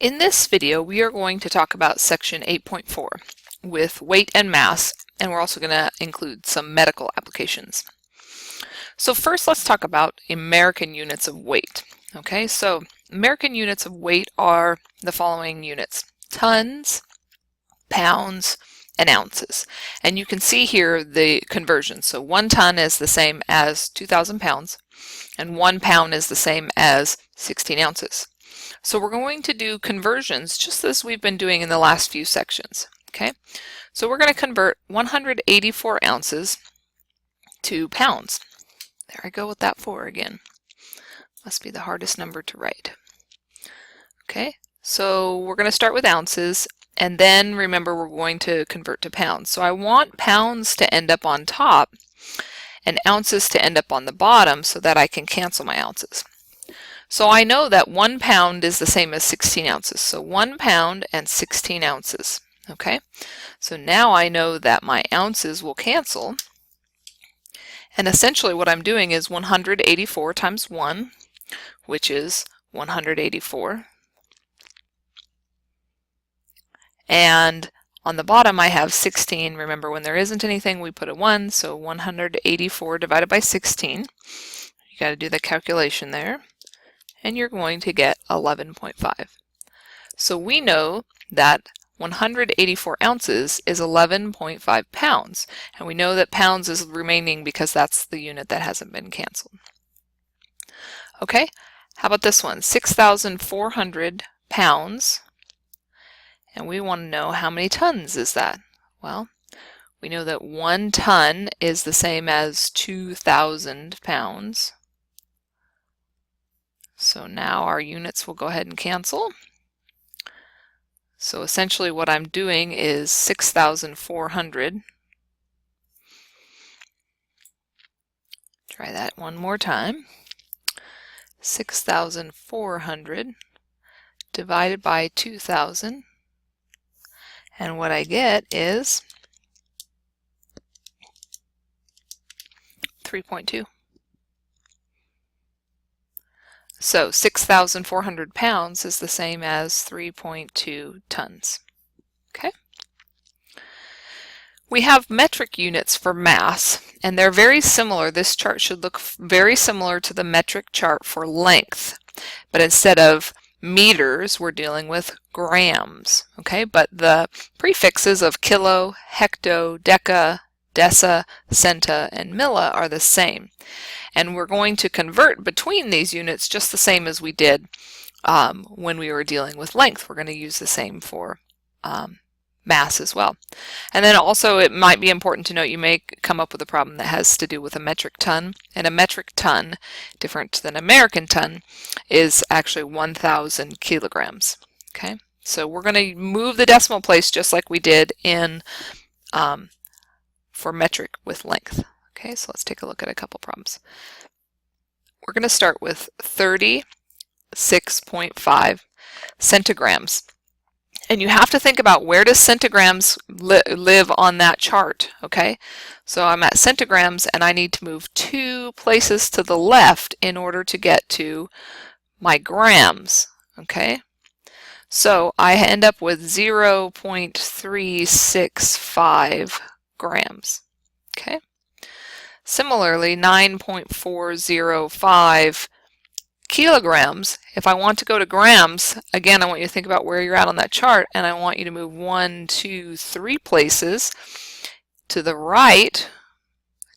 In this video, we are going to talk about section 8.4 with weight and mass, and we're also going to include some medical applications. So first, let's talk about American units of weight. Okay, so American units of weight are the following units: tons, pounds, and ounces. And you can see here the conversion. So 1 ton is the same as 2,000 pounds, and 1 pound is the same as 16 ounces. So we're going to do conversions just as we've been doing in the last few sections. Okay, so we're going to convert 184 ounces to pounds. There I go with that 4 again. Must be the hardest number to write. Okay, so we're going to start with ounces, and then remember we're going to convert to pounds. So I want pounds to end up on top and ounces to end up on the bottom so that I can cancel my ounces. So I know that 1 pound is the same as 16 ounces. So 1 pound and 16 ounces. Okay, so now I know that my ounces will cancel. And essentially what I'm doing is 184 times 1, which is 184. And on the bottom I have 16. Remember, when there isn't anything, we put a 1. So 184 divided by 16. You got to do the calculation there. And you're going to get 11.5. So we know that 184 ounces is 11.5 pounds, and we know that pounds is remaining because that's the unit that hasn't been canceled. Okay, how about this one? 6,400 pounds, and we want to know how many tons is that? Well, we know that 1 ton is the same as 2,000 pounds. So now our units will go ahead and cancel. So essentially what I'm doing is 6,400. Try that one more time. 6,400 divided by 2,000. And what I get is 3.2. So 6,400 pounds is the same as 3.2 tons. Okay. We have metric units for mass, and they're very similar. This chart should look very similar to the metric chart for length, but instead of meters, we're dealing with grams. Okay, but the prefixes of kilo, hecto, deca, deci, centa, and milli are the same. And we're going to convert between these units just the same as we did when we were dealing with length. We're going to use the same for mass as well. And then also it might be important to note you may come up with a problem that has to do with a metric ton. And a metric ton, different than American ton, is actually 1,000 kilograms. Okay, so we're going to move the decimal place just like we did in for metric with length. Okay, so let's take a look at a couple problems. We're going to start with 36.5 centigrams. And you have to think about, where does centigrams live on that chart? Okay, so I'm at centigrams and I need to move 2 places to the left in order to get to my grams. Okay, so I end up with 0.365 grams. Okay. Similarly, 9.405 kilograms. If I want to go to grams, again, I want you to think about where you're at on that chart, and I want you to move 1, 2, 3 places to the right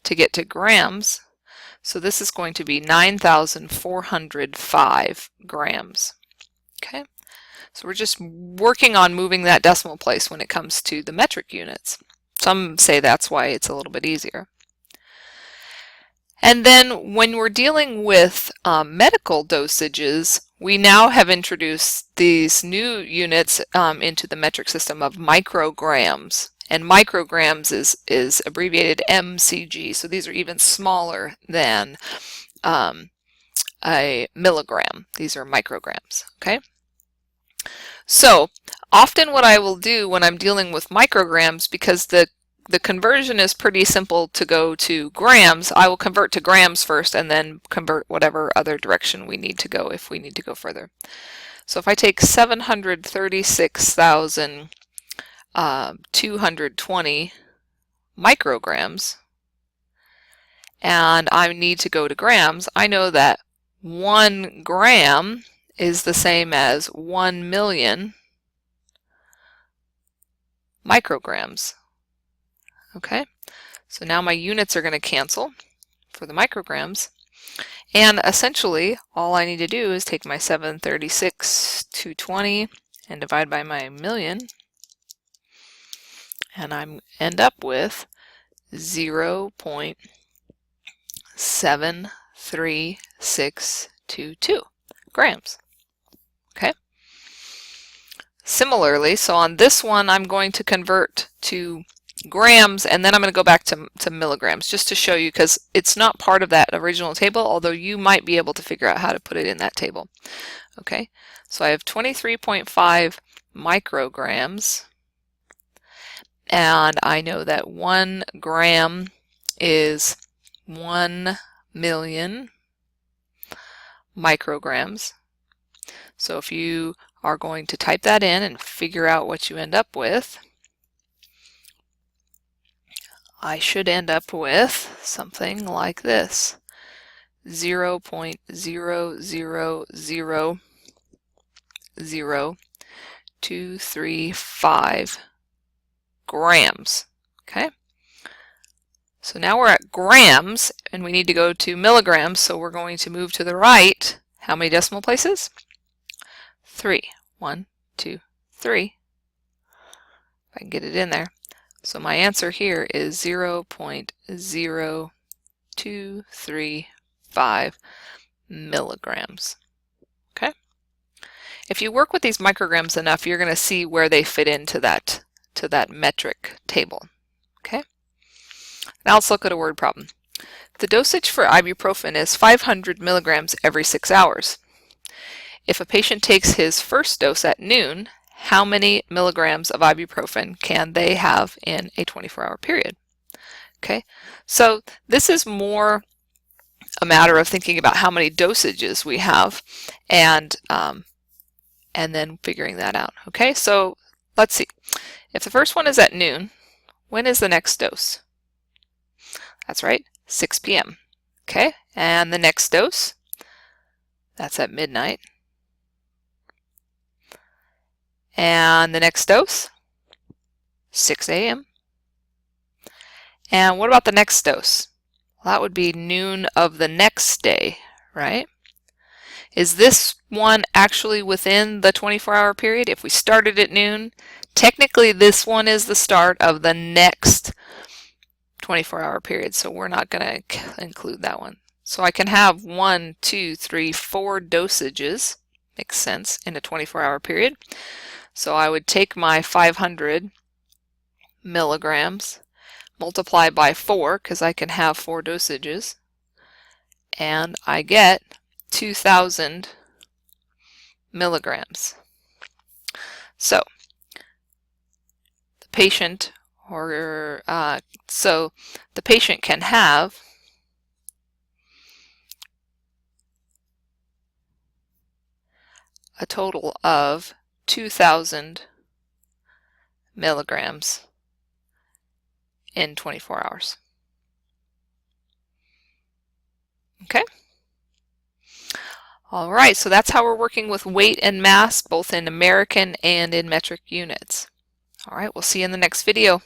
to get to grams. So this is going to be 9,405 grams. Okay, so we're just working on moving that decimal place when it comes to the metric units. Some say that's why it's a little bit easier. And then when we're dealing with medical dosages, we now have introduced these new units into the metric system of micrograms. And micrograms is abbreviated mcg, so these are even smaller than a milligram. These are micrograms. Okay. So often what I will do when I'm dealing with micrograms, because the conversion is pretty simple to go to grams, I will convert to grams first and then convert whatever other direction we need to go if we need to go further. So if I take 736,220 micrograms, and I need to go to grams, I know that 1 gram is the same as 1 million micrograms. Okay, so now my units are going to cancel for the micrograms, and essentially all I need to do is take my 736,220 and divide by my million, and I end up with 0.73622 grams. Okay. Similarly, so on this one I'm going to convert to grams, and then I'm going to go back to milligrams just to show you, because it's not part of that original table, although you might be able to figure out how to put it in that table. Okay, so I have 23.5 micrograms, and I know that 1 gram is 1 million micrograms. So if you are going to type that in and figure out what you end up with, I should end up with something like this: 0.0000235 grams. Okay, so now we're at grams and we need to go to milligrams, so we're going to move to the right. How many decimal places? 3. 1, 2, 3. If I can get it in there. So my answer here is 0.0235 milligrams. Okay. If you work with these micrograms enough, you're going to see where they fit into that metric table. Okay. Now let's look at a word problem. The dosage for ibuprofen is 500 milligrams every 6 hours. If a patient takes his first dose at noon, how many milligrams of ibuprofen can they have in a 24-hour period? Okay, so this is more a matter of thinking about how many dosages we have, and then figuring that out. Okay, so let's see. If the first one is at noon, when is the next dose? That's right, 6 p.m. Okay, and the next dose, that's at midnight. And the next dose, 6 a.m. And what about the next dose? Well, that would be noon of the next day, right? Is this one actually within the 24-hour period? If we started at noon, technically this one is the start of the next 24-hour period, so we're not going to include that one. So I can have 1, 2, 3, 4 dosages, makes sense, in a 24-hour period. So I would take my 500 milligrams, multiply by 4, because I can have 4 dosages, and I get 2,000 milligrams. So the patient, the patient can have a total of 2,000 milligrams in 24 hours. Okay? All right, so that's how we're working with weight and mass, both in American and in metric units. All right, we'll see you in the next video.